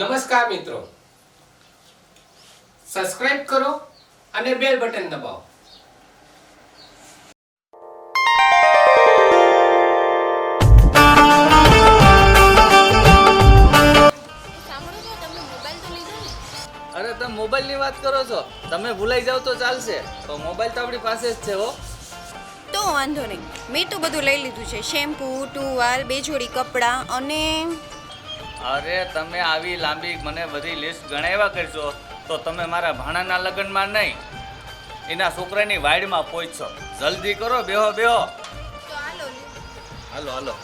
નમસ્કાર મિત્રો, સબસ્ક્રાઇબ કરો અને બેલ બટન દબાવો. અરે તમે મોબાઈલની વાત કરો છો? તમે ભૂલાઈ જાવ તો ચાલશે, તો મોબાઈલ તો આપણી પાસે જ છે. હો તો વાંધો નહીં, મેં તો બધું લઈ લીધું છે. શેમ્પૂ, ટુવાલ, 2 જોડી કપડાં અને અરે તમે આવી લાંબી મને બધી લિસ્ટ ગણાવ્યા કરશો તો તમે મારા ભાણાના લગ્નમાં નહીં, એના છોકરાની વાડીમાં પહોંચશો. જલ્દી કરો, બેહો બેહો. તો હાલો હાલો હાલો.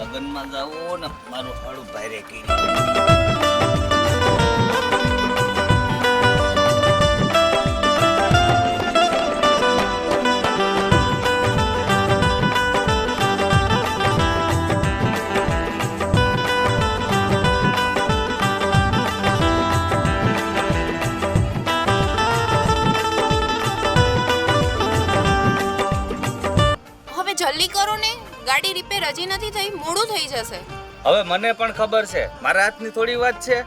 લગ્નમાં જાઓ ને મારું હાડું ભારે કરી. હવે જલ્દી કરો ને, ગાડી રિપેર હજી નથી થઈ, મોડું થઈ જશે. હવે મને પણ ખબર છે, મારા હાથની થોડી વાત છે,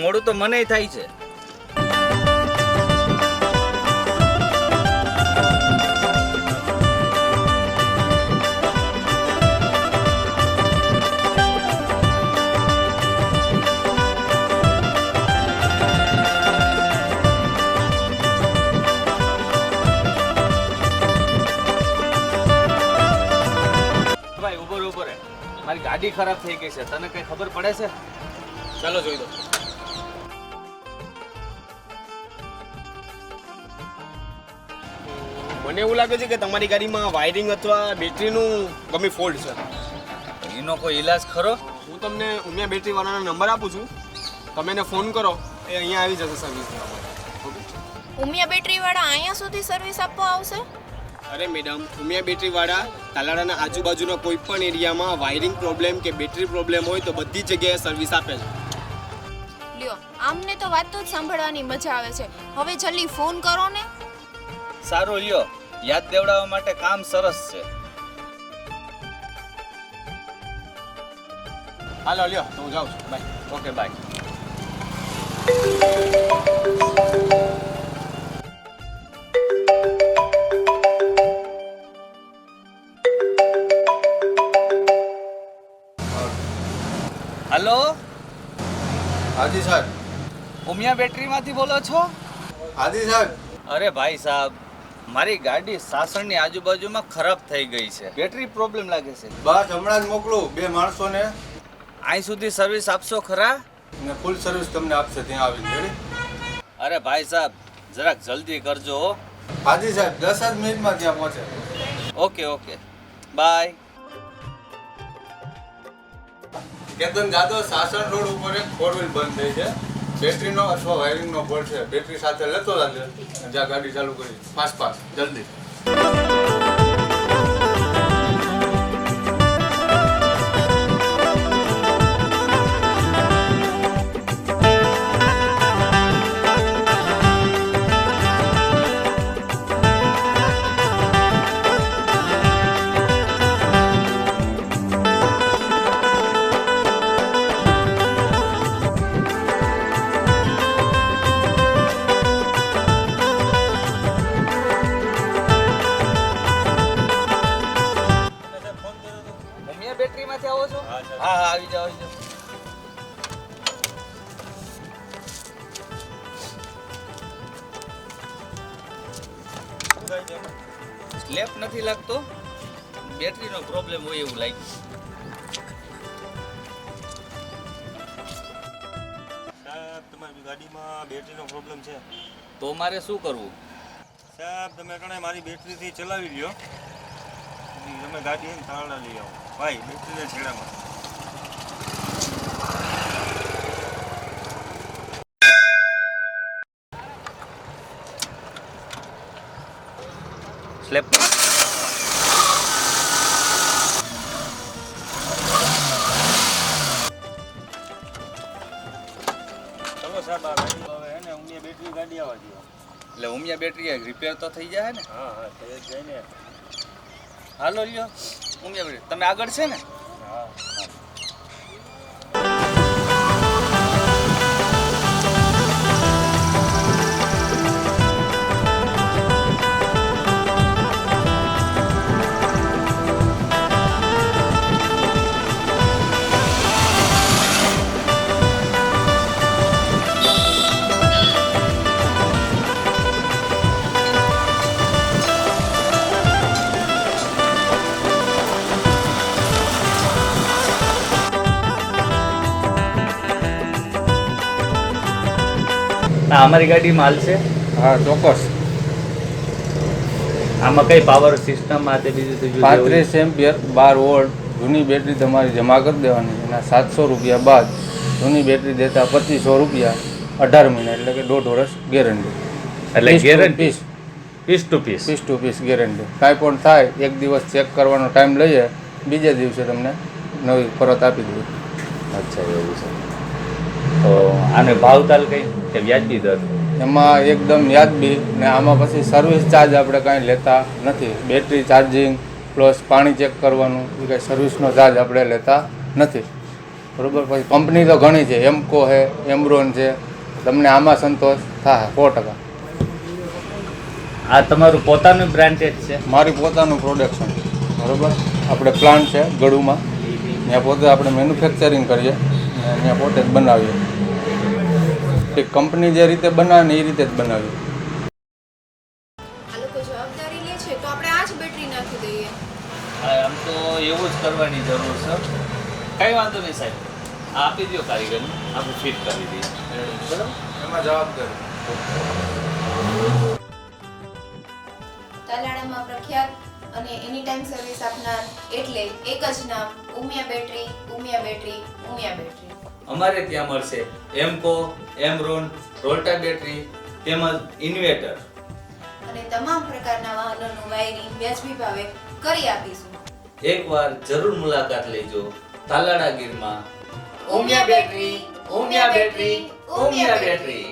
મોડું તો મને થાય છે. ભાઈ ઉભો રહે, ઉભો રહે. મારી ગાડી ખરાબ થઈ ગઈ છે, તને કઈ ખબર પડે છે? ચાલો જોઈ દો. મને એવું લાગે છે કે તમારી ગાડીમાં વાયરિંગ અથવા બેટરીનું ગમે ફોલ્ટ છે. એનો કોઈ ઈલાજ ખરો? હું તમને ઉમિયા બેટરી વાળાનો નંબર આપું છું, તમે એને ફોન કરો, એ અહીંયા આવી જશે સર્વિસ લેવા માટે. ઓકે? ઉમિયા બેટરી વાળા અહીંયા સુધી સર્વિસ આપવા આવશે? અરે મેડમ, ઉમિયા બેટરી વાળા તાલાડાના આજુબાજુના કોઈ પણ એરિયામાં વાયરિંગ પ્રોબ્લેમ કે બેટરી પ્રોબ્લેમ હોય તો બધી જગ્યાએ સર્વિસ આપે છે. લ્યો, આમને તો વાતો જ સાંભળવાની મજા આવે છે. હવે જલ્દી ફોન કરો ને. સારું લ્યો, યાદ દેવડાવવા માટે કામ સરસ છે. હાલો લ્યો, તો હું જાઉં છું. બાય. Okay bye. હલો, હાજી સાહેબ. ઉમિયા બેટરીમાંથી બોલો છો? હાજી સાહેબ. અરે ભાઈ સાહેબ, મારી ગાડી સાસણની આજુબાજુમાં ખરાબ થઈ ગઈ છે, બેટરી પ્રોબ્લેમ લાગે છે. બસ હમણાં જ મોકલું 2 માણસોને, અહીં સુધી સર્વિસ આપશો ખરા? ને ફૂલ સર્વિસ તમને આપશે ત્યાં આવીને. રેડી? અરે ભાઈ સાહેબ, જરાક જલ્દી કરજો હો. હાજી સાહેબ, 10 જ મિનિટમાં ત્યાં પહોંચે. Okay okay, bye. Ketan Jadav, Sasan road ઉપર એક 4 વ્હીલ બંધ થઈ છે. બેટરીનો અથવા વાયરિંગનો ફોલ્ટ છે. બેટરી સાથે લેતો લાગે, જ્યાં ગાડી ચાલુ કરી. ફાસ્ટ જલ્દી. લેપ નથી લાગતો, બેટરીનો પ્રોબ્લેમ હોય એવું લાગ્યું. સાહેબ તમારી ગાડીમાં બેટરીનો પ્રોબ્લેમ છે. તો મારે શું કરવું? સાહેબ તમે કણે મારી બેટરીથી ચલાવી લ્યો, તમે ગાડી એને તાળા લઈ આવો. ભાઈ બેટરીને છેડામાં સ્લેપ ચલો સાહેબ આ ગાડી હવે એને ઉમિયા બેટરી ગાડી આવવા દો. એટલે ઉમિયા બેટરી રિપેર તો થઈ જાય ને? હા હા થઈ જ જાય ને. હાલો લ્યો ઉમિયા બેટરી. તમે આગળ છે ને? હા ના, અમારી ગાડીમાં હાલશે. હા ચોક્કસ. આમાં કઈ પાવર સિસ્ટમ આ તે બીજું ત્રીજું જે હોય? 35 એમ્પિયર 12 વોલ્ટ જૂની બેટરી તમારી જમા કરી દેવાની. એના 700 રૂપિયા બાદ જૂની બેટરી દેતા 2500 રૂપિયા 18 મહિના, એટલે કે 1.5 વર્ષ ગેરંટી. એટલે guarantee piece to piece guarantee. કાંઈ પણ થાય એક દિવસ ચેક કરવાનો ટાઈમ લઈએ, બીજા દિવસે તમને નવી પરત આપી દઈએ. અચ્છા એવું છે. તો આને ભાવતાલ કઈ કે વ્યાજબી દર? એમાં એકદમ વ્યાજબી, ને આમાં પછી સર્વિસ ચાર્જ આપણે કાંઈ લેતા નથી. બેટરી ચાર્જિંગ પ્લસ પાણી ચેક કરવાનું એ કાંઈ સર્વિસનો ચાર્જ આપણે લેતા નથી. બરાબર. પછી કંપની તો ઘણી છે, એમકો છે, એમરોન છે, તમને આમાં સંતોષ થાય 100%. આ તમારું પોતાનું બ્રાન્ડેડ છે? મારી પોતાનું પ્રોડક્શન. બરાબર. આપણે પ્લાન્ટ છે ગળુમાં, ત્યાં પોતે આપણે મેન્યુફેક્ચરિંગ કરીએ ને ત્યાં પોતે જ બનાવીએ. કંપની જે રીતે બનાવે ને એ રીતે જ બનાવીએ. આ લોકો જવાબદારી લે છે તો આપણે આ જ બેટરી નાખી દઈએ. હા, આમ તો એવું જ કરવાની જરૂર છે. કઈ વાંધો નહીં સાહેબ, આ આપી દો કારીગરને, આપણે ફિટ કરી દઈએ. બરાબર. એમાં જવાબદારી. તાલાળામાં પ્રખ્યાત અને એની ટાઈમ સર્વિસ આપનાર એટલે એક જ નામ, Umiya battery, Umiya battery, Umiya battery. અમારે ત્યાં મળશે એમકો, એમરોન, રોલ્ટા બેટરી તેમજ ઇન્વેટર. અને તમામ પ્રકારના વાહનોનું વાયરિંગ વ્યાજબી ભાવે કરી આપીશું. એકવાર જરૂર મુલાકાત લેજો તાલાળા ગીરમાં. Umiya battery, Umiya battery, Umiya battery.